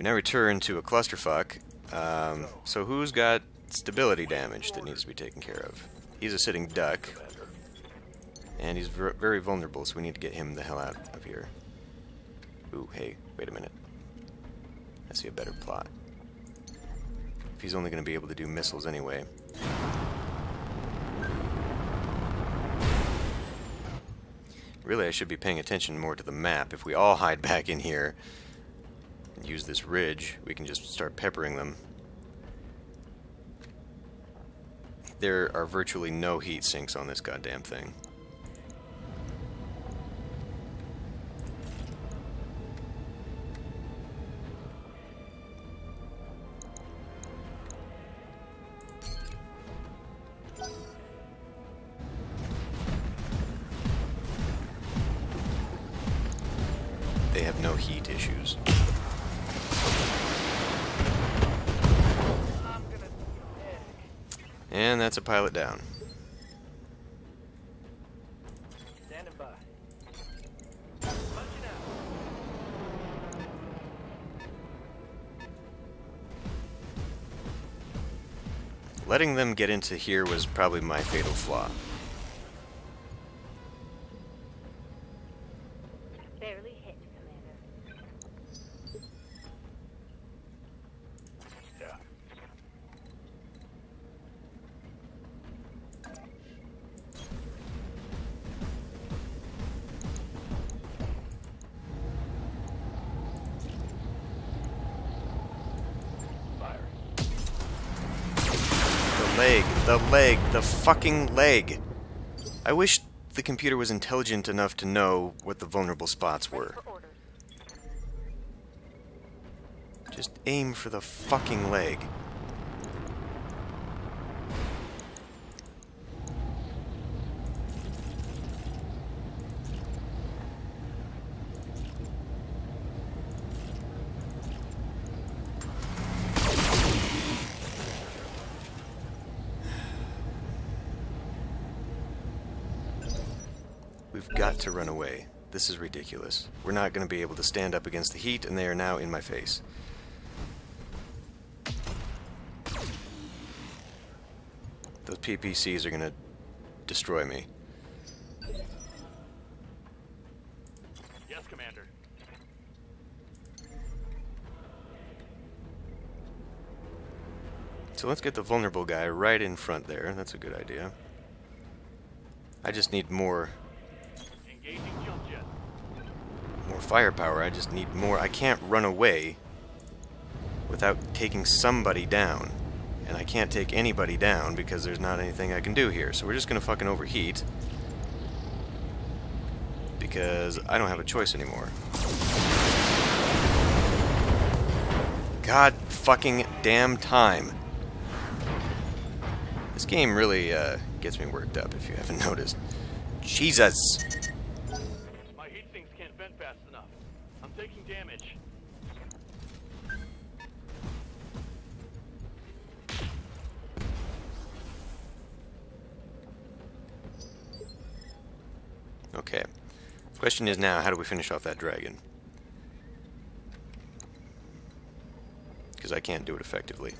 We now return to a clusterfuck. So who's got stability damage that needs to be taken care of? He's a sitting duck. And he's very vulnerable, so we need to get him the hell out of here. Ooh, hey, wait a minute. I see a better plot. If he's only going to be able to do missiles anyway. Really, I should be paying attention more to the map. If we all hide back in here and use this ridge, we can just start peppering them. There are virtually no heat sinks on this goddamn thing. They have no heat issues. And that's a pilot down. Standing by. Letting them get into here was probably my fatal flaw. Barely hit, Commander. Yeah. The fucking leg. I wish the computer was intelligent enough to know what the vulnerable spots were. Just aim for the fucking leg. We've got to run away. This is ridiculous. We're not going to be able to stand up against the heat, and they are now in my face. Those PPCs are going to destroy me. Yes, Commander. So let's get the vulnerable guy right in front there. That's a good idea. I just need more firepower. I just need more. I can't run away without taking somebody down. And I can't take anybody down because there's not anything I can do here. So we're just gonna fucking overheat. Because I don't have a choice anymore. God fucking damn time. This game really gets me worked up if you haven't noticed. Jesus! My heat sinks can't vent fast enough. I'm taking damage. Okay. Question is now, how do we finish off that dragon? Because I can't do it effectively.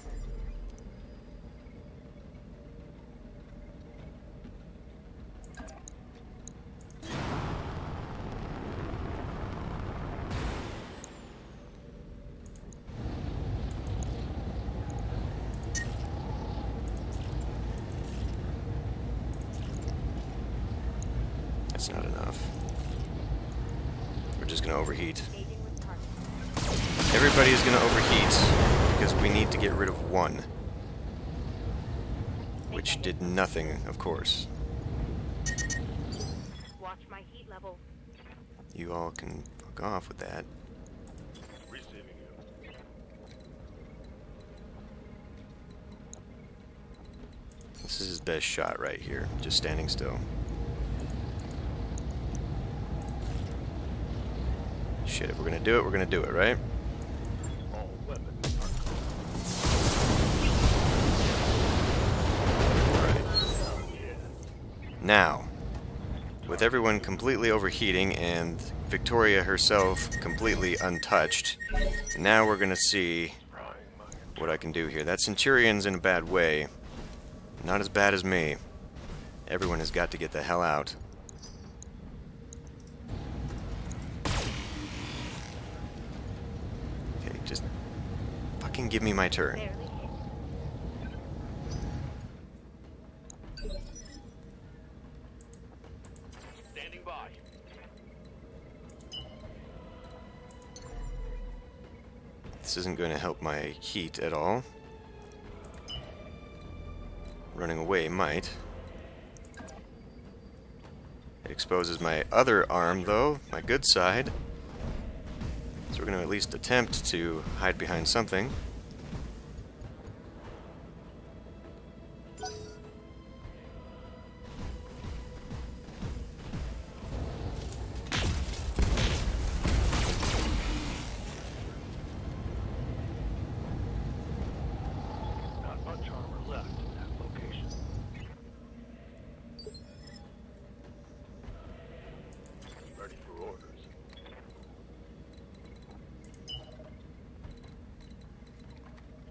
That's not enough. We're just going to overheat. Everybody is going to overheat because we need to get rid of one. Which did nothing, of course. Watch my heat level. You all can fuck off with that. Receiving you. This is his best shot right here, just standing still. Shit, if we're gonna do it, we're gonna do it, right? All weapons Alright. Now, with everyone completely overheating and Victoria herself completely untouched, now we're gonna see what I can do here. That Centurion's in a bad way. Not as bad as me. Everyone has got to get the hell out. Okay, just fucking give me my turn. Barely hit. Standing by. This isn't going to help my heat at all. Running away might. It exposes my other arm, though, my good side. So we're going to at least attempt to hide behind something. Not much armor left in that location. Ready for orders.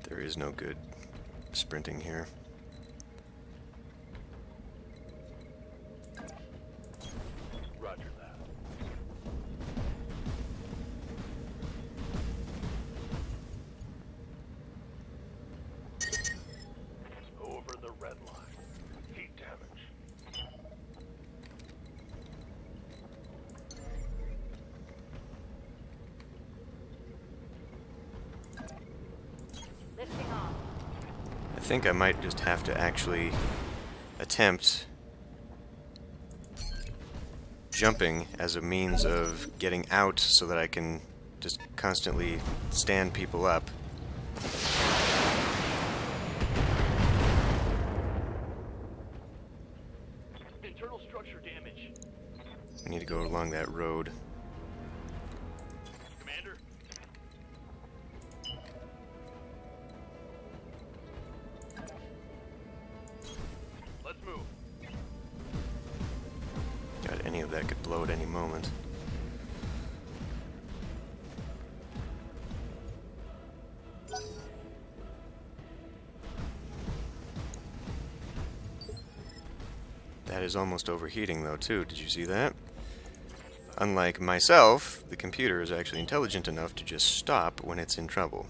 There is no good sprinting here. Roger that. Over the red line. Heat damage. Lifting off. I think I might just have to actually attempt jumping as a means of getting out so that I can just constantly stand people up. Internal structure damage. I need to go along that road. Commander. Let's move. God, any of that could blow at any moment. That is almost overheating though too, did you see that? Unlike myself, the computer is actually intelligent enough to just stop when it's in trouble.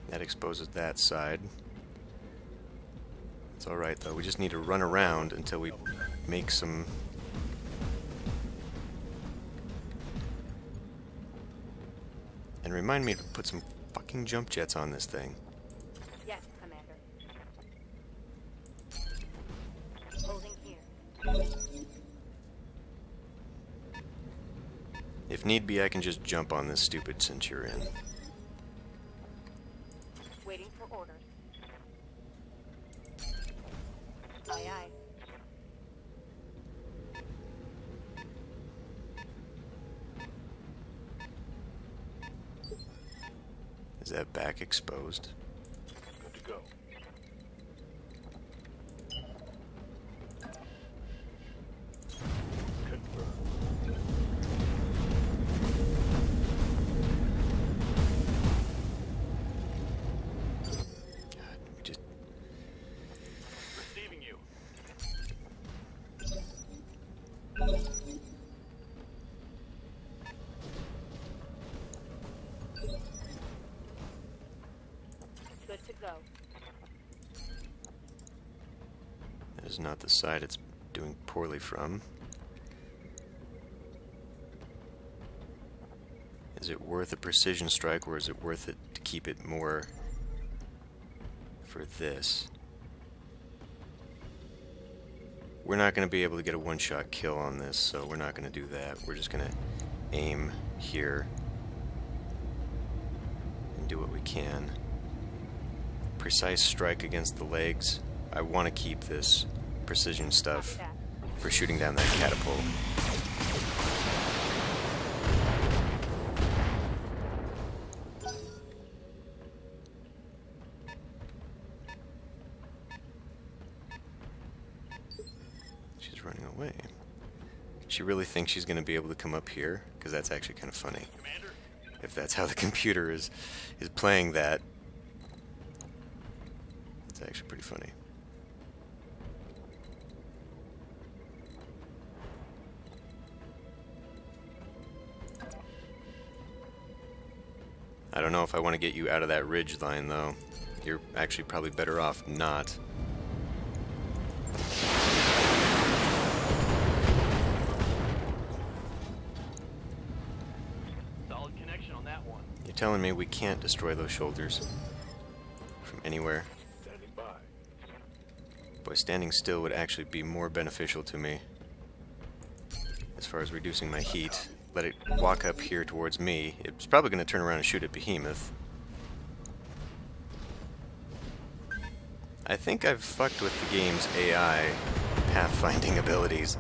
That exposes that side. It's alright though, we just need to run around until we make some... And remind me to put some fucking jump jets on this thing. Yes, Commander. Holding here. If need be, I can just jump on this stupid Centurion. Waiting for orders. Aye, aye. Is that back exposed? Good to go. Confirmed. God, we just... Receiving you. Good to go. That is not the side it's doing poorly from. Is it worth a precision strike, or is it worth it to keep it more for this? We're not going to be able to get a one-shot kill on this, so we're not going to do that. We're just going to aim here and do what we can. Precise strike against the legs. I want to keep this precision stuff Copy that. for shooting down that catapult. She really thinks she's going to be able to come up here? Because that's actually kind of funny. Commander, If that's how the computer is playing that. It's actually pretty funny. I don't know if I want to get you out of that ridge line, though. You're actually probably better off not. solid connection on that one. You're telling me we can't destroy those shoulders from anywhere? Standing by. Boy, standing still would actually be more beneficial to me as far as reducing my heat. Let it walk up here towards me. It's probably going to turn around and shoot at Behemoth. I think I've fucked with the game's AI pathfinding abilities.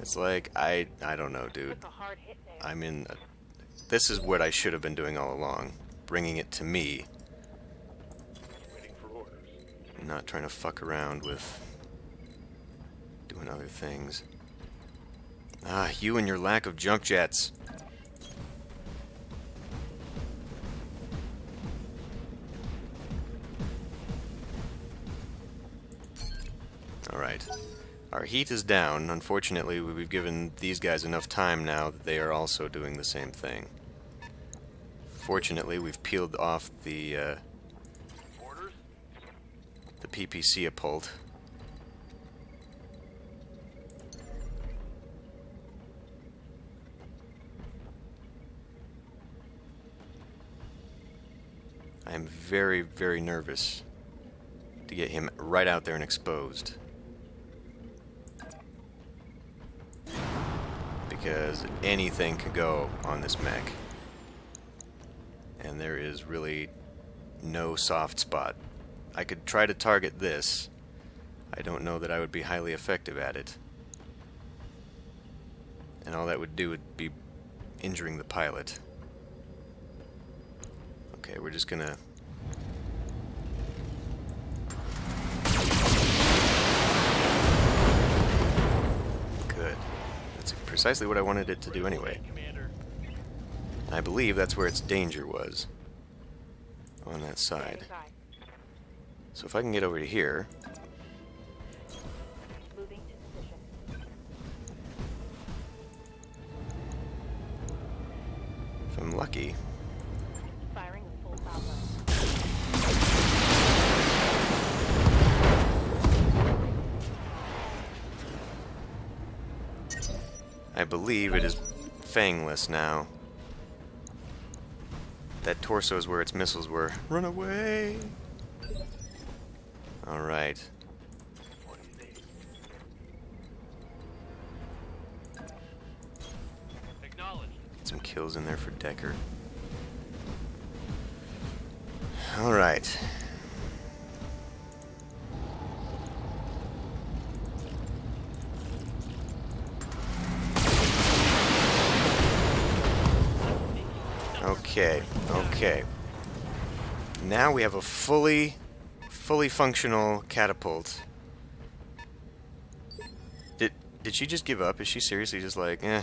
It's like, I don't know, dude. Took a hard hit there. I'm in... This is what I should have been doing all along. Bringing it to me. Waiting for orders. Not trying to fuck around with doing other things. Ah, you and your lack of junk jets. Alright. Our heat is down. Unfortunately, we've given these guys enough time now that they are also doing the same thing. Fortunately, we've peeled off the Orders? PPC uphold. I am very, very nervous to get him right out there and exposed. Because anything could go on this mech. And there is really no soft spot. I could try to target this. I don't know that I would be highly effective at it. And all that would do would be injuring the pilot. Okay, we're just gonna... Good. That's precisely what I wanted it to do anyway. Commander. I believe that's where its danger was. On that side. Standing by. So if I can get over to here... Moving to position. If I'm lucky... Firing with full power. I believe it is fangless now. That torso is where its missiles were. Run away! Alright. What do you need? Acknowledged. Get some kills in there for Decker. Alright. Okay, okay. Now we have a fully functional catapult. Did she just give up? Is she seriously just like, eh?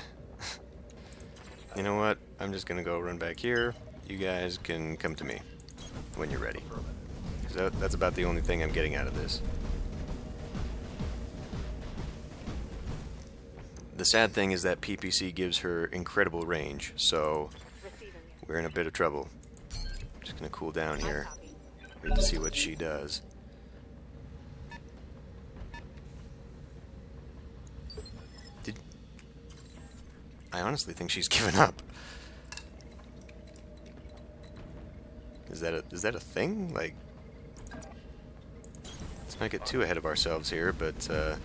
You know what? I'm just gonna go run back here. You guys can come to me when you're ready. 'Cause that's about the only thing I'm getting out of this. The sad thing is that PPC gives her incredible range, so Receiving you. we're in a bit of trouble. Just gonna cool down here. Copy. Wait to see what she does. I honestly think she's given up. Is that a thing? Like, let's not get too ahead of ourselves here, but I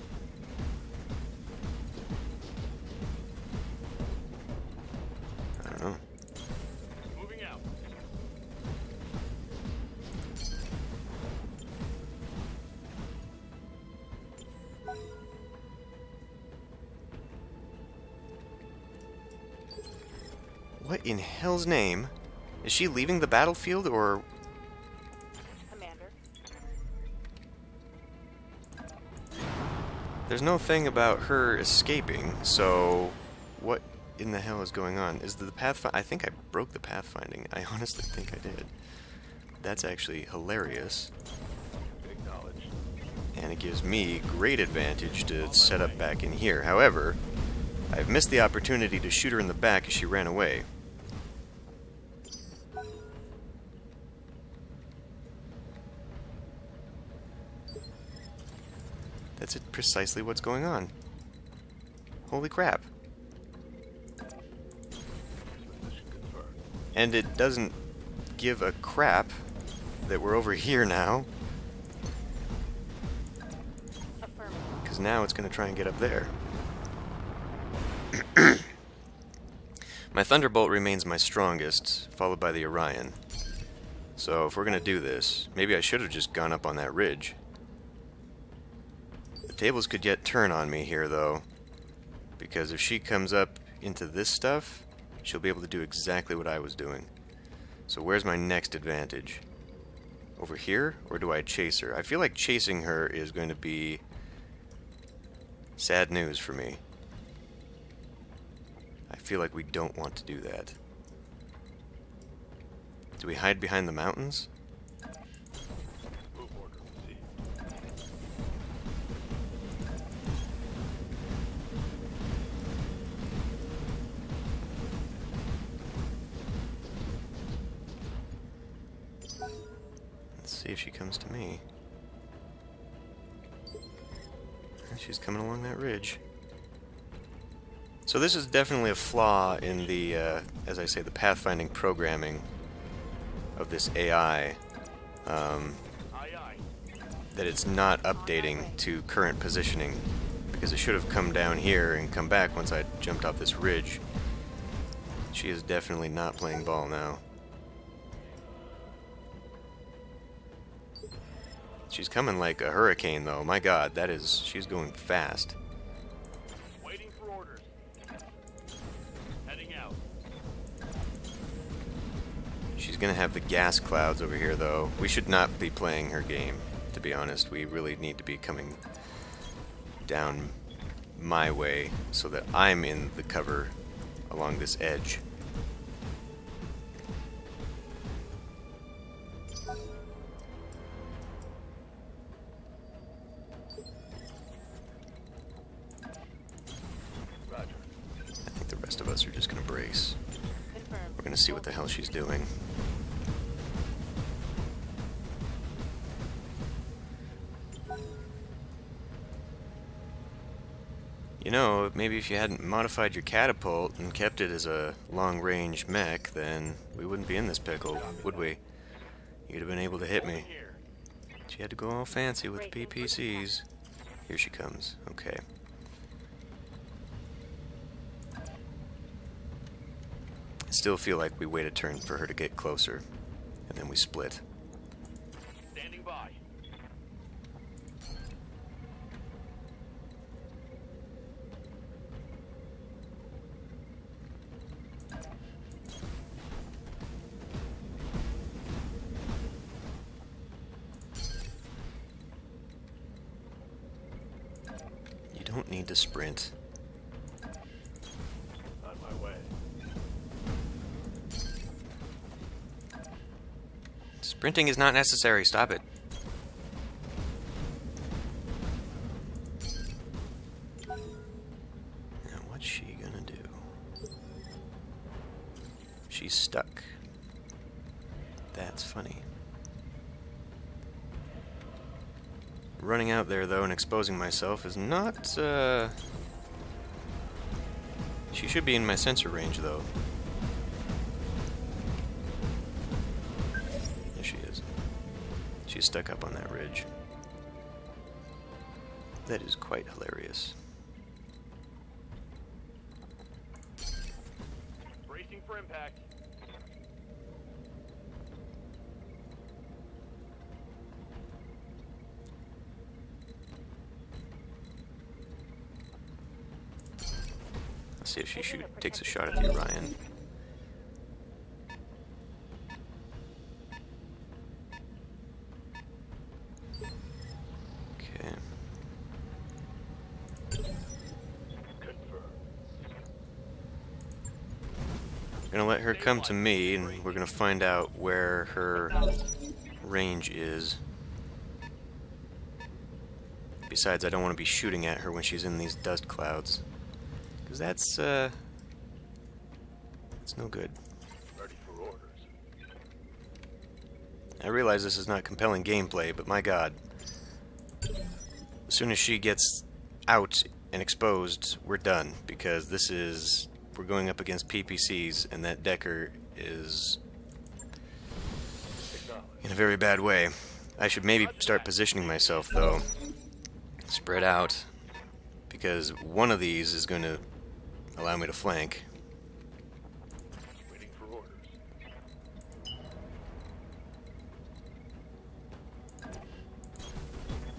don't know. Moving out. What in hell's name? Is she leaving the battlefield, or... Commander. There's no thing about her escaping, so what in the hell is going on? Is the pathfind? I think I broke the pathfinding. I honestly think I did. That's actually hilarious. Acknowledged. And it gives me great advantage to set up back in here. However, I've missed the opportunity to shoot her in the back as she ran away. That's precisely what's going on. Holy crap. Position confirmed. And it doesn't give a crap that we're over here now, Affirmative. because now it's going to try and get up there. My Thunderbolt remains my strongest, followed by the Orion. So if we're going to do this, maybe I should have just gone up on that ridge. The tables could yet turn on me here, though, because if she comes up into this stuff, she'll be able to do exactly what I was doing. So where's my next advantage? Over here, or do I chase her? I feel like chasing her is going to be sad news for me. I feel like we don't want to do that. Do we hide behind the mountains? Move order received. Let's see if she comes to me. She's coming along that ridge. So this is definitely a flaw in the, as I say, the pathfinding programming of this AI, Aye, aye. that it's not updating to current positioning, because it should have come down here and come back once I jumped off this ridge. She is definitely not playing ball now. She's coming like a hurricane, though. My God, she's going fast. Waiting for orders. Heading out. She's gonna have the gas clouds over here, though. We should not be playing her game, to be honest. We really need to be coming down my way so that I'm in the cover along this edge. Roger. I think the rest of us are just gonna brace. Confirmed. We're gonna see what the hell she's doing. You know, maybe if you hadn't modified your catapult and kept it as a long-range mech, then we wouldn't be in this pickle, would we? You'd have been able to hit me. Here. She had to go all fancy with PPCs. Here she comes. Okay. I still feel like we wait a turn for her to get closer, and then we split. Standing by. You don't need to sprint. On my way. Sprinting is not necessary. Stop it. Now, what's she gonna do? She's stuck. That's funny. Running out there, though, and exposing myself is not, She should be in my sensor range, though. There she is. She's stuck up on that ridge. That is quite hilarious. Bracing for impact. Let's see if she takes a shot at the Orion. Okay. Gonna let her come to me, and we're gonna find out where her range is. Besides, I don't want to be shooting at her when she's in these dust clouds, because that's no good. Ready for orders. I realize this is not compelling gameplay, but my god. As soon as she gets out and exposed, we're done, because we're going up against PPCs, and that Decker is in a very bad way. I should maybe start positioning myself, though. Spread out, because one of these is going to allow me to flank. Waiting for orders.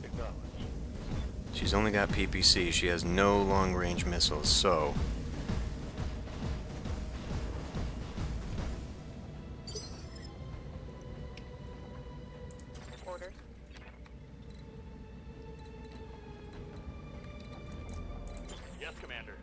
Acknowledge. She's only got PPC. She has no long-range missiles, so Orders. Yes, Commander.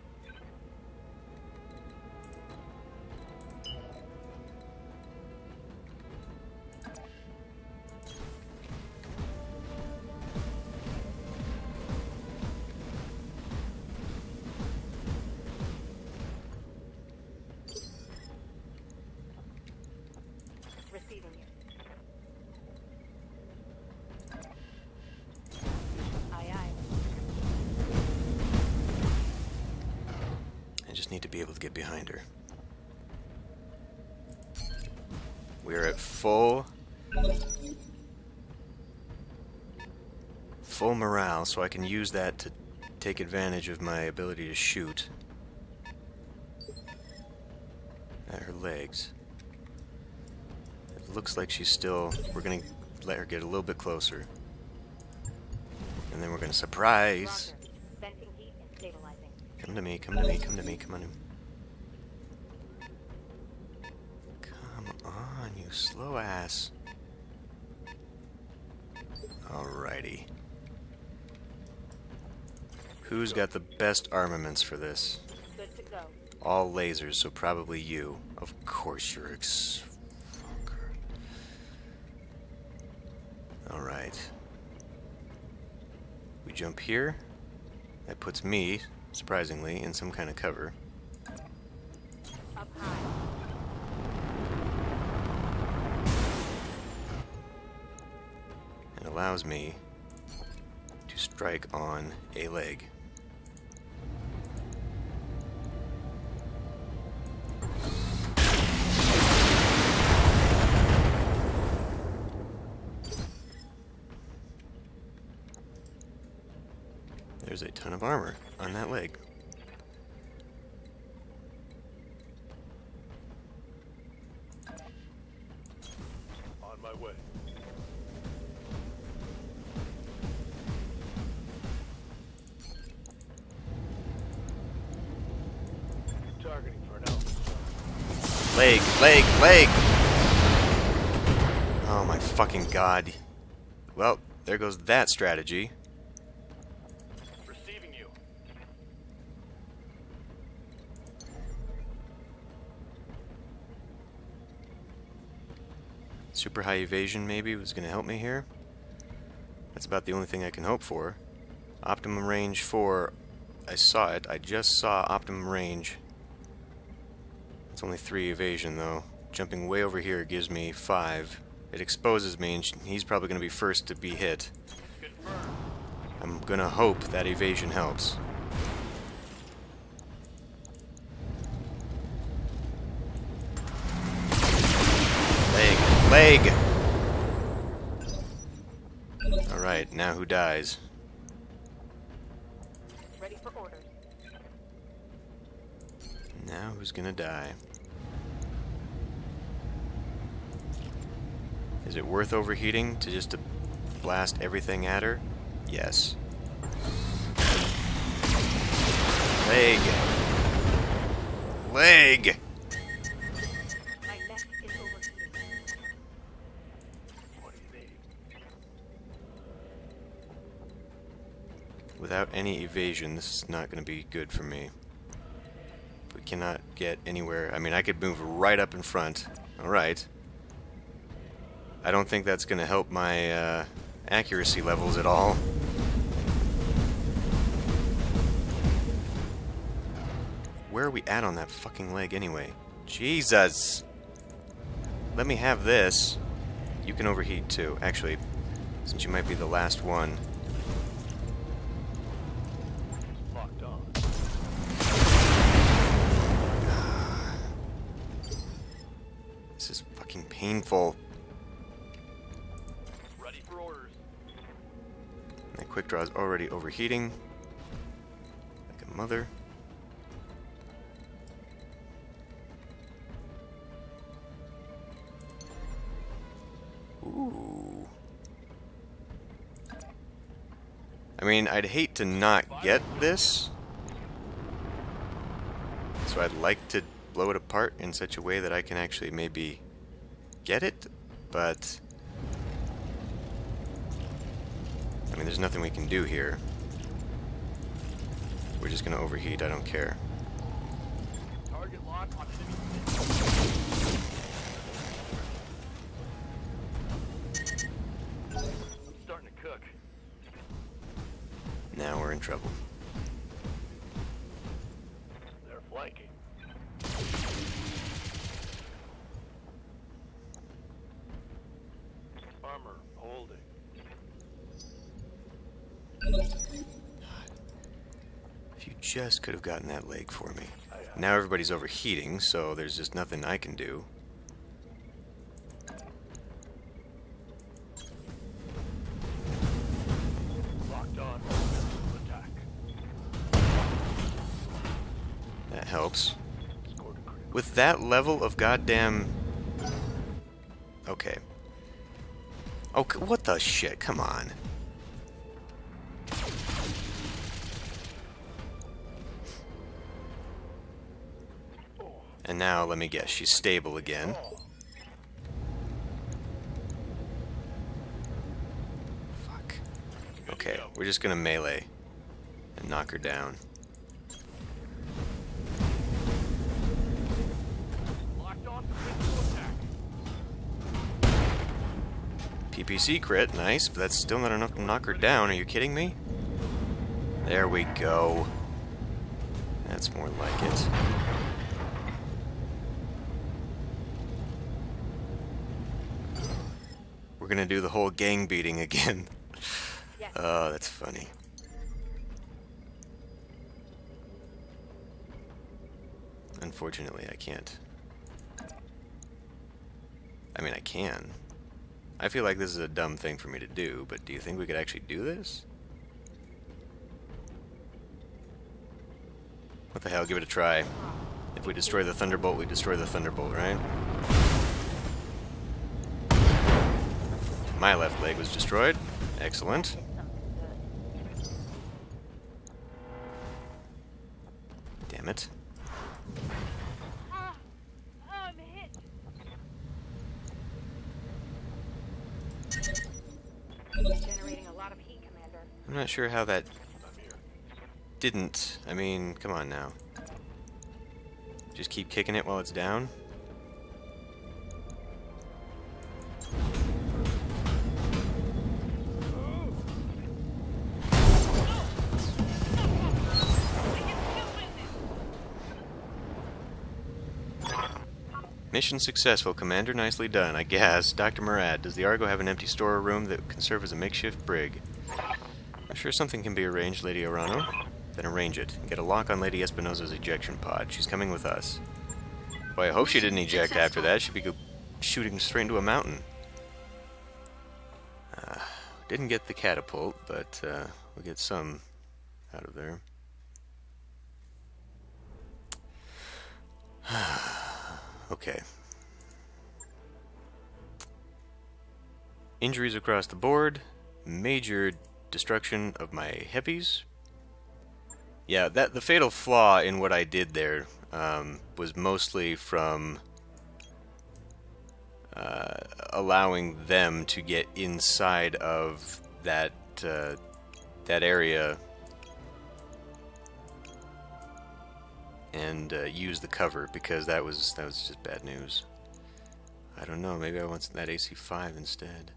Receiving you. Aye, aye. I just need to be able to get behind her. We're at full morale, so I can use that to take advantage of my ability to shoot at her legs. It looks like she's still... We're gonna let her get a little bit closer, and then we're gonna surprise. Roger. Venting heat and stabilizing. Come to me, come to me, come to me, come on. Come on, you slow ass. Alrighty. Who's got the best armaments for this? Good to go. All lasers, so probably you. Of course you're fucker. Alright. We jump here. That puts me, surprisingly, in some kind of cover. Up high. It allows me to strike on a leg. There's a ton of armor on that leg. On my way. Targeting for an alpha. Leg, leg, leg! Oh my fucking god. Well, there goes that strategy. Receiving you. Super high evasion maybe was going to help me here. That's about the only thing I can hope for. Optimum range 4. I saw it. I just saw optimum range. It's only 3 evasion though. Jumping way over here gives me 5. It exposes me, and he's probably going to be first to be hit. Confirmed. I'm going to hope that evasion helps. Leg! Alright, now who dies? Ready for orders. Now who's gonna die? Is it worth overheating to just to blast everything at her? Yes. Leg! Leg! My mech is overheating. What do you need? Without any evasion, this is not going to be good for me. We cannot get anywhere. I mean, I could move right up in front. Alright. I don't think that's going to help my accuracy levels at all. Where are we at on that fucking leg anyway? Jesus! Let me have this. You can overheat too. Actually, since you might be the last one. Locked on. This is fucking painful. Ready for orders. My quick draw is already overheating. Like a mother. Ooh. I mean, I'd hate to not get this. So I'd like to blow it apart in such a way that I can actually maybe get it, but I mean, there's nothing we can do here. We're just gonna overheat, I don't care. Target lock on enemy. I'm starting to cook. Now we're in trouble. They're flanking. Armor holding. If you just could have gotten that leg for me. Now everybody's overheating, so there's just nothing I can do. Locked on. Missile attack. That helps. Scored a critical. With that level of goddamn... Okay. Oh, what the shit? Come on. And now, let me guess, she's stable again. Fuck. Okay, we're just gonna melee and knock her down. Locked on. Missile attack. PPC crit, nice, but that's still not enough to knock her down. Are you kidding me? There we go. That's more like it. We're gonna do the whole gang beating again. Yes. Oh, that's funny. Unfortunately, I can't. I mean, I can. I feel like this is a dumb thing for me to do, but do you think we could actually do this? What the hell, give it a try. If we destroy the Thunderbolt, we destroy the Thunderbolt, right? My left leg was destroyed. Excellent. Something good. Damn it. I'm hit. Generating a lot of heat, Commander. I'm not sure how that didn't. I mean, come on now. Just keep kicking it while it's down. Mission successful, Commander. Nicely done, I guess. Dr. Murad, does the Argo have an empty storeroom that can serve as a makeshift brig? I'm sure something can be arranged, Lady Orano. Then arrange it. Get a lock on Lady Espinosa's ejection pod. She's coming with us. Boy, I hope she didn't eject after that. She'd be shooting straight into a mountain. Didn't get the catapult, but we'll get some out of there. Okay. Injuries across the board. Major destruction of my heavies. Yeah, the fatal flaw in what I did there was mostly from allowing them to get inside of that that area and use the cover, because that was just bad news. I don't know, maybe I want that AC-5 instead.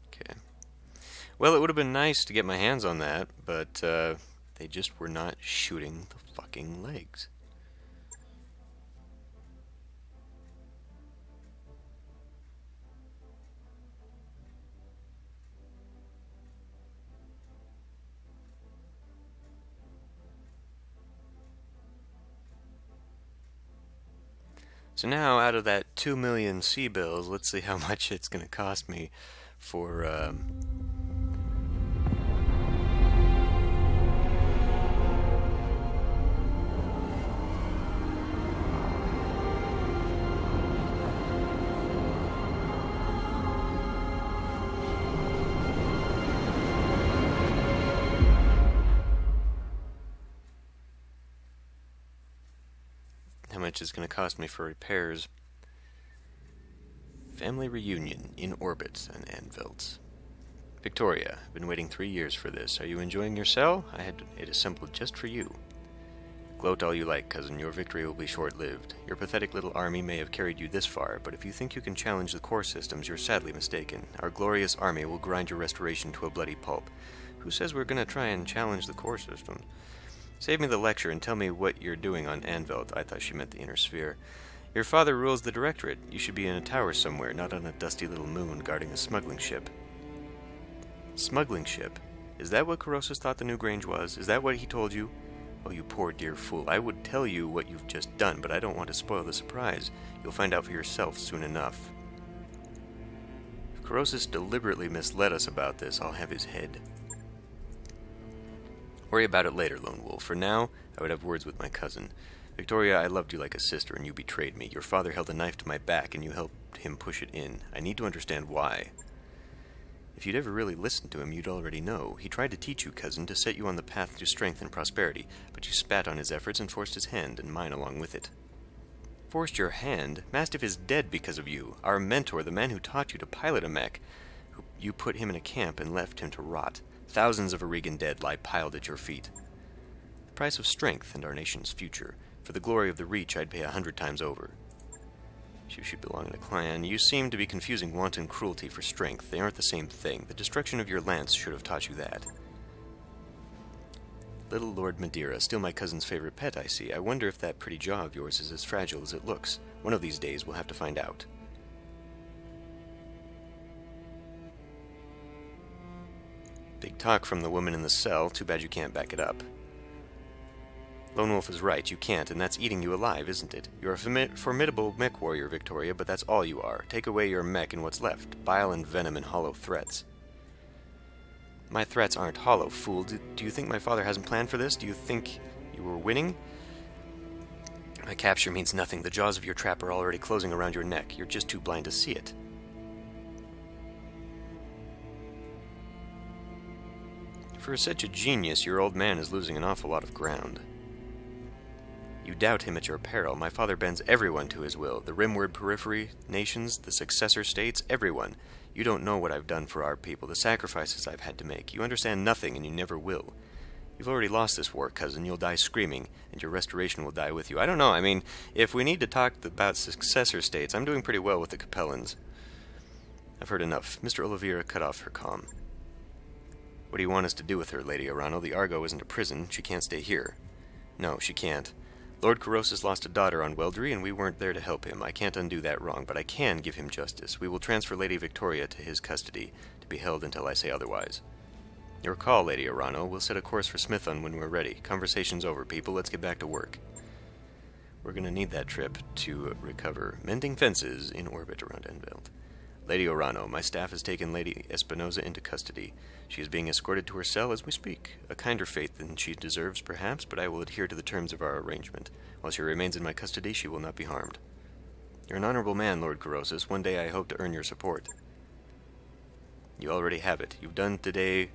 Okay. Well, it would have been nice to get my hands on that, but they just were not shooting the fucking legs. So now, out of that 2 million C bills, let's see how much it's going to cost me for, how much it's going to cost me for repairs. Family reunion in orbit on Anvelt. Victoria, I've been waiting 3 years for this. Are you enjoying your cell? I had it assembled just for you. Gloat all you like, cousin. Your victory will be short-lived. Your pathetic little army may have carried you this far, but if you think you can challenge the core systems, you're sadly mistaken. Our glorious army will grind your restoration to a bloody pulp. Who says we're going to try and challenge the core systems? Save me the lecture and tell me what you're doing on Anvelt. I thought she meant the inner sphere. Your father rules the directorate. You should be in a tower somewhere, not on a dusty little moon guarding a smuggling ship. Smuggling ship? Is that what Corrosis thought the Newgrange was? Is that what he told you? Oh, you poor dear fool. I would tell you what you've just done, but I don't want to spoil the surprise. You'll find out for yourself soon enough. If Corrosis deliberately misled us about this, I'll have his head. Worry about it later, Lone Wolf. For now, I would have words with my cousin. Victoria, I loved you like a sister, and you betrayed me. Your father held a knife to my back, and you helped him push it in. I need to understand why. If you'd ever really listened to him, you'd already know. He tried to teach you, cousin, to set you on the path to strength and prosperity, but you spat on his efforts and forced his hand, and mine along with it. Forced your hand? Mastiff is dead because of you. Our mentor, the man who taught you to pilot a mech. You put him in a camp and left him to rot. Thousands of Aurigan dead lie piled at your feet. The price of strength and our nation's future. For the glory of the Reach, I'd pay 100 times over. You should belong in a clan. You seem to be confusing wanton cruelty for strength. They aren't the same thing. The destruction of your lance should have taught you that. Little Lord Madeira, still my cousin's favorite pet, I see. I wonder if that pretty jaw of yours is as fragile as it looks. One of these days we'll have to find out. Big talk from the woman in the cell. Too bad you can't back it up. Lone Wolf is right. You can't, and that's eating you alive, isn't it? You're a formidable mech warrior, Victoria, but that's all you are. Take away your mech and what's left. Bile and venom and hollow threats. My threats aren't hollow, fool. Do you think my father hasn't planned for this? Do you think you were winning? My capture means nothing. The jaws of your trap are already closing around your neck. You're just too blind to see it. For such a genius, your old man is losing an awful lot of ground. You doubt him at your peril. My father bends everyone to his will. The rimward periphery nations, the successor states, everyone. You don't know what I've done for our people, the sacrifices I've had to make. You understand nothing, and you never will. You've already lost this war, cousin. You'll die screaming, and your restoration will die with you. I don't know. I mean, if we need to talk about successor states, I'm doing pretty well with the Capellans. I've heard enough. Mr. Oliveira cut off her comm. What do you want us to do with her, Lady Arano? The Argo isn't a prison. She can't stay here. No, she can't. Lord Corrosis lost a daughter on Weldry, and we weren't there to help him. I can't undo that wrong, but I can give him justice. We will transfer Lady Victoria to his custody, to be held until I say otherwise. Your call, Lady Arano. We'll set a course for Smithon when we're ready. Conversation's over, people. Let's get back to work. We're going to need that trip to recover mending fences in orbit around Anvelt. Lady Orano, my staff has taken Lady Espinosa into custody. She is being escorted to her cell as we speak. A kinder fate than she deserves, perhaps, but I will adhere to the terms of our arrangement. While she remains in my custody, she will not be harmed. You're an honorable man, Lord Corrosis. One day I hope to earn your support. You already have it. You've done today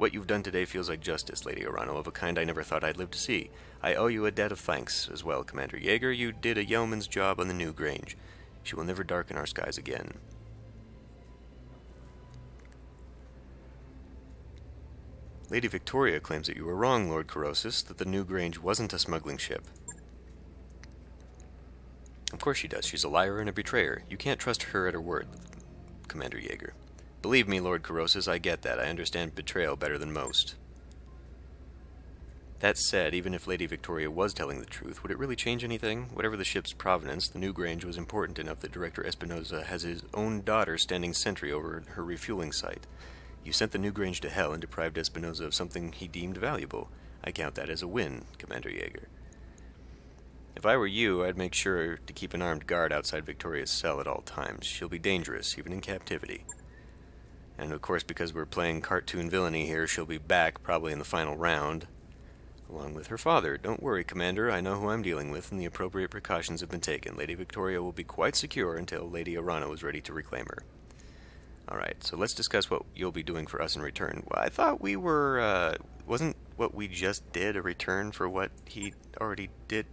What you've done today feels like justice, Lady Orano, of a kind I never thought I'd live to see. I owe you a debt of thanks as well, Commander Jaeger. You did a yeoman's job on the new Grange. She will never darken our skies again. Lady Victoria claims that you were wrong, Lord Corrosis, that the new Grange wasn't a smuggling ship. Of course she does. She's a liar and a betrayer. You can't trust her at her word, Commander Jaeger. Believe me, Lord Corrosis, I get that. I understand betrayal better than most. That said, even if Lady Victoria was telling the truth, would it really change anything? Whatever the ship's provenance, the new Grange was important enough that Director Espinosa has his own daughter standing sentry over her refueling site. You sent the new Grange to hell and deprived Espinosa of something he deemed valuable. I count that as a win, Commander Jaeger. If I were you, I'd make sure to keep an armed guard outside Victoria's cell at all times. She'll be dangerous, even in captivity. And of course, because we're playing cartoon villainy here, she'll be back, probably in the final round, along with her father. Don't worry, Commander, I know who I'm dealing with, and the appropriate precautions have been taken. Lady Victoria will be quite secure until Lady Orano is ready to reclaim her. Alright, so let's discuss what you'll be doing for us in return. Well, I thought we were, wasn't what we just did a return for what he already did?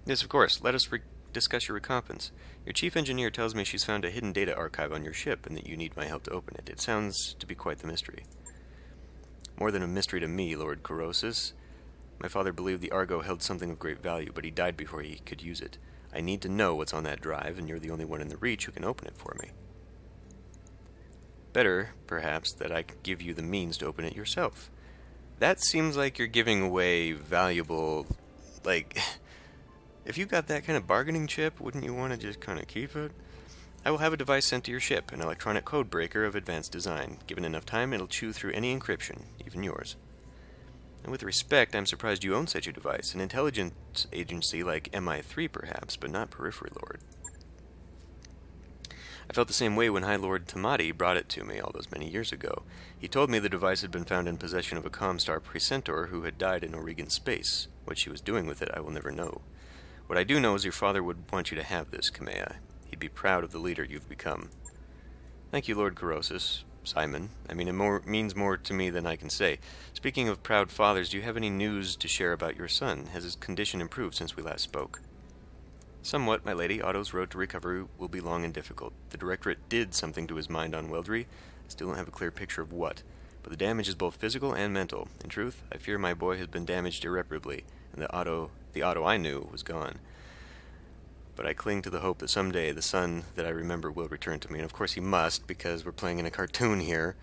Yes, of course. Let us discuss your recompense. Your chief engineer tells me she's found a hidden data archive on your ship and that you need my help to open it. It sounds to be quite the mystery. More than a mystery to me, Lord Corrosis. My father believed the Argo held something of great value, but he died before he could use it. I need to know what's on that drive, and you're the only one in the Reach who can open it for me. Better, perhaps, that I give you the means to open it yourself. That seems like you're giving away valuable, like... If you got that kind of bargaining chip, wouldn't you want to just kind of keep it? I will have a device sent to your ship, an electronic code breaker of advanced design. Given enough time, it'll chew through any encryption, even yours. And with respect, I'm surprised you own such a device. An intelligence agency like MI3, perhaps, but not Periphery Lord. I felt the same way when High Lord Tamati brought it to me all those many years ago. He told me the device had been found in possession of a Comstar precentor who had died in Oregon space. What she was doing with it, I will never know. What I do know is your father would want you to have this, Kamea. He'd be proud of the leader you've become. Thank you, Lord Corrosis. Simon. I mean, it means more to me than I can say. Speaking of proud fathers, do you have any news to share about your son? Has his condition improved since we last spoke? Somewhat, my lady. Otto's road to recovery will be long and difficult. The Directorate did something to his mind on Weldry. I still don't have a clear picture of what. But the damage is both physical and mental. In truth, I fear my boy has been damaged irreparably, and the Otto I knew was gone. But I cling to the hope that someday the son that I remember will return to me, and of course he must, because we're playing in a cartoon here.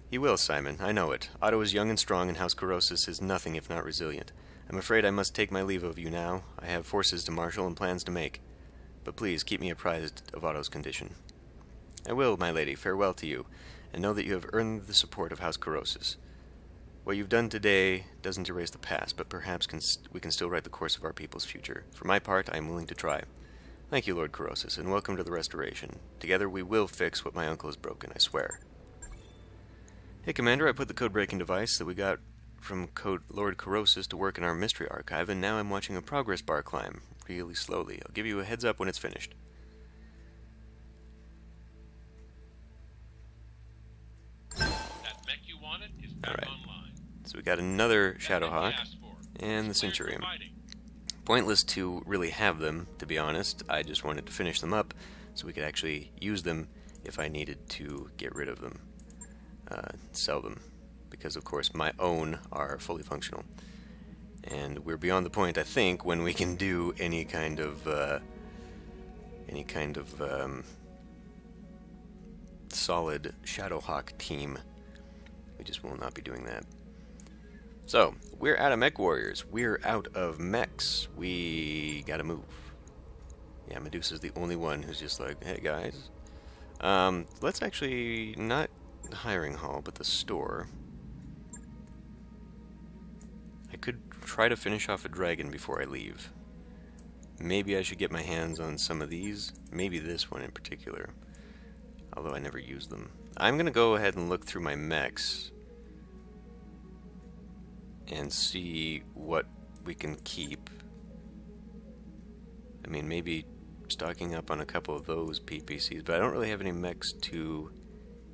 He will, Simon, I know it. Otto is young and strong, and House Corrosis is nothing if not resilient. I'm afraid I must take my leave of you now. I have forces to marshal and plans to make. But please, keep me apprised of Otto's condition. I will, my lady. Farewell to you, and know that you have earned the support of House Corrosis. What you've done today doesn't erase the past, but perhaps we can still write the course of our people's future. For my part, I am willing to try. Thank you, Lord Corrosis, and welcome to the Restoration. Together we will fix what my uncle has broken, I swear. Hey, Commander, I put the code-breaking device that we got from Lord Corrosis to work in our mystery archive, and now I'm watching a progress bar climb, really slowly. I'll give you a heads up when it's finished. That mech you wanted is back online. So we got another Shadowhawk and the Centurion. Centurion. Pointless to really have them, to be honest. I just wanted to finish them up so we could actually use them if I needed to get rid of them, sell them, because of course my own are fully functional. And we're beyond the point, I think, when we can do any kind of solid Shadowhawk team. We just will not be doing that. So, we're out of MechWarriors. We're out of Mechs. We gotta move. Yeah, Medusa's the only one who's just like, hey guys. Let's actually, not the hiring hall, but the store. I could try to finish off a dragon before I leave. Maybe I should get my hands on some of these. Maybe this one in particular. Although I never use them. I'm gonna go ahead and look through my mechs and see what we can keep. I mean, maybe stocking up on a couple of those PPCs, but I don't really have any mechs to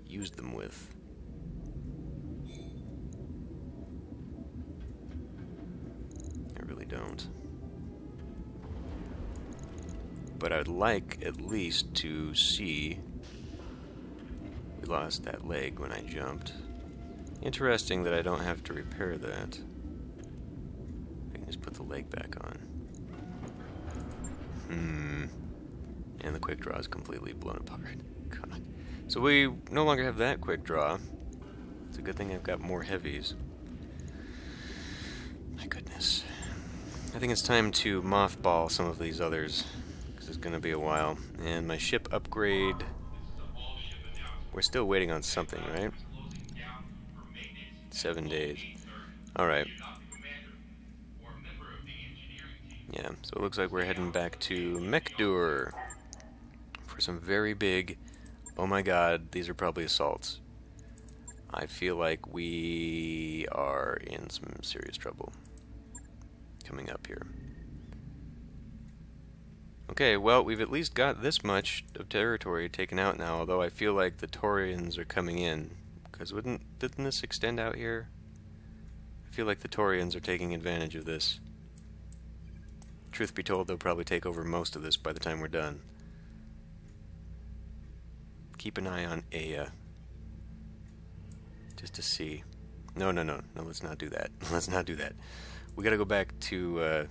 use them with. but I'd like at least to see... We lost that leg when I jumped. Interesting that I don't have to repair that. I can just put the leg back on. And the quick draw is completely blown apart. God. So we no longer have that quick draw. It's a good thing I've got more heavies. My goodness. I think it's time to mothball some of these others, because it's going to be a while. And my ship upgrade... We're still waiting on something, right? 7 days. Alright. Yeah, so it looks like we're heading back to MechWarriors for some very big... Oh my god, these are probably assaults. I feel like we are in some serious trouble coming up here. Okay, well, we've at least got this much of territory taken out now, although I feel like the Taurians are coming in. Because didn't this extend out here? I feel like the Taurians are taking advantage of this. Truth be told, they'll probably take over most of this by the time we're done. Keep an eye on Aya. Just to see. No, let's not do that. Let's not do that. We gotta go back to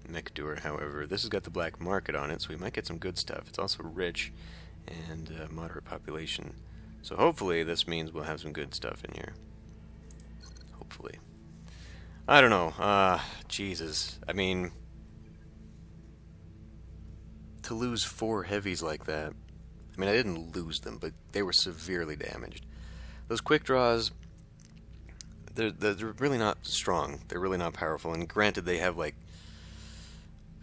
MechWarriors, however. This has got the black market on it, so we might get some good stuff. It's also rich and moderate population. So hopefully this means we'll have some good stuff in here. Hopefully. I don't know. Jesus. I mean, to lose 4 heavies like that. I mean, I didn't lose them, but they were severely damaged. Those quick draws, they're really not strong. They're really not powerful. And granted, they have like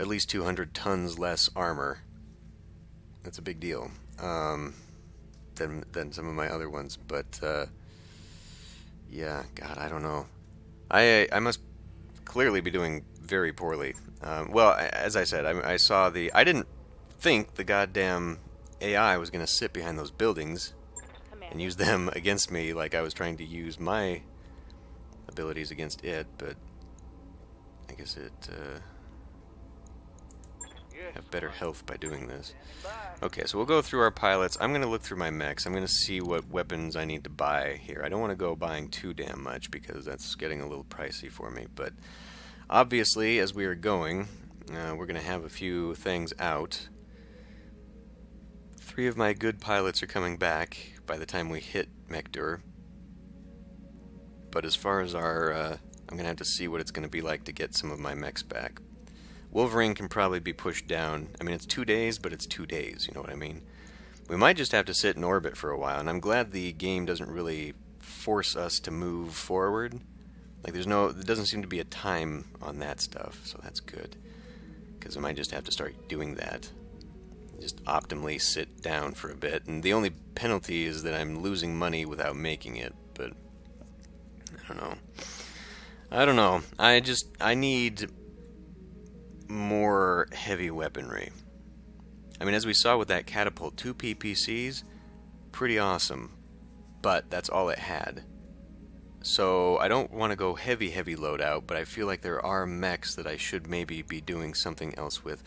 at least 200 tons less armor. That's a big deal. Than some of my other ones, but yeah, God, I don't know. I must clearly be doing very poorly. Well, as I said, I saw the... I didn't think the goddamn AI was going to sit behind those buildings and use them against me like I was trying to use my abilities against it, but I guess it have better health by doing this. Okay, so we'll go through our pilots. I'm going to look through my mechs. I'm going to see what weapons I need to buy here. I don't want to go buying too damn much because that's getting a little pricey for me, but obviously as we are going, we're going to have a few things out. 3 of my good pilots are coming back by the time we hit MechWarriors. But as far as our... I'm going to have to see what it's going to be like to get some of my mechs back. Wolverine can probably be pushed down. I mean, it's 2 days, but it's 2 days, you know what I mean? We might just have to sit in orbit for a while, and I'm glad the game doesn't really force us to move forward. Like, there doesn't seem to be a time on that stuff, so that's good. Because I might just have to start doing that. Just optimally sit down for a bit, and the only penalty is that I'm losing money without making it, but I don't know. I don't know. I need more heavy weaponry. I mean, as we saw with that catapult, 2 PPCs, pretty awesome, but that's all it had. So I don't want to go heavy loadout, but I feel like there are mechs that I should maybe be doing something else with.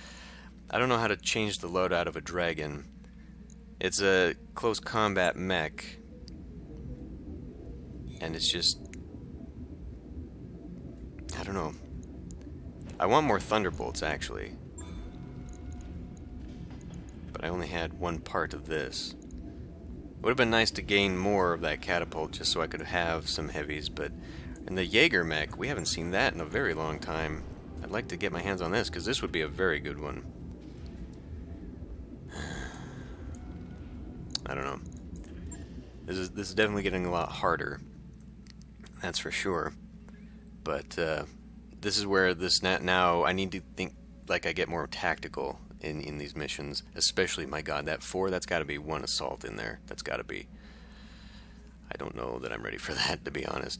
I don't know how to change the loadout of a dragon. It's a close combat mech, and it's just... I don't know. I want more thunderbolts, actually. But I only had 1 part of this. It would have been nice to gain more of that catapult just so I could have some heavies, but... And the Jaeger mech, we haven't seen that in a very long time. I'd like to get my hands on this, because this would be a very good one. I don't know. This is definitely getting a lot harder. That's for sure. But this is where now I need to think like I get more tactical in these missions. Especially, my God, that 4, that's got to be 1 assault in there. That's got to be. I don't know that I'm ready for that, to be honest.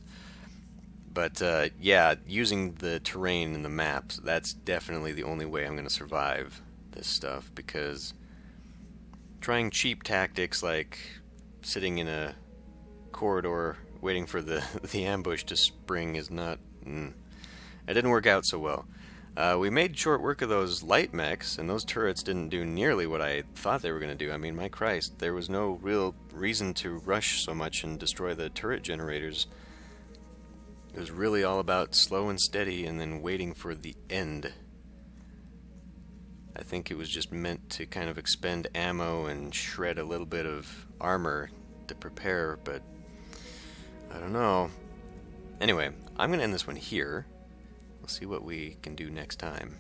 But yeah, using the terrain and the maps, that's definitely the only way I'm going to survive this stuff, because trying cheap tactics like sitting in a corridor waiting for the ambush to spring is not... It didn't work out so well. We made short work of those light mechs, and those turrets didn't do nearly what I thought they were going to do. I mean, my Christ, there was no real reason to rush so much and destroy the turret generators. It was really all about slow and steady and then waiting for the end. I think it was just meant to kind of expend ammo and shred a little bit of armor to prepare, but I don't know. Anyway, I'm going to end this one here. We'll see what we can do next time.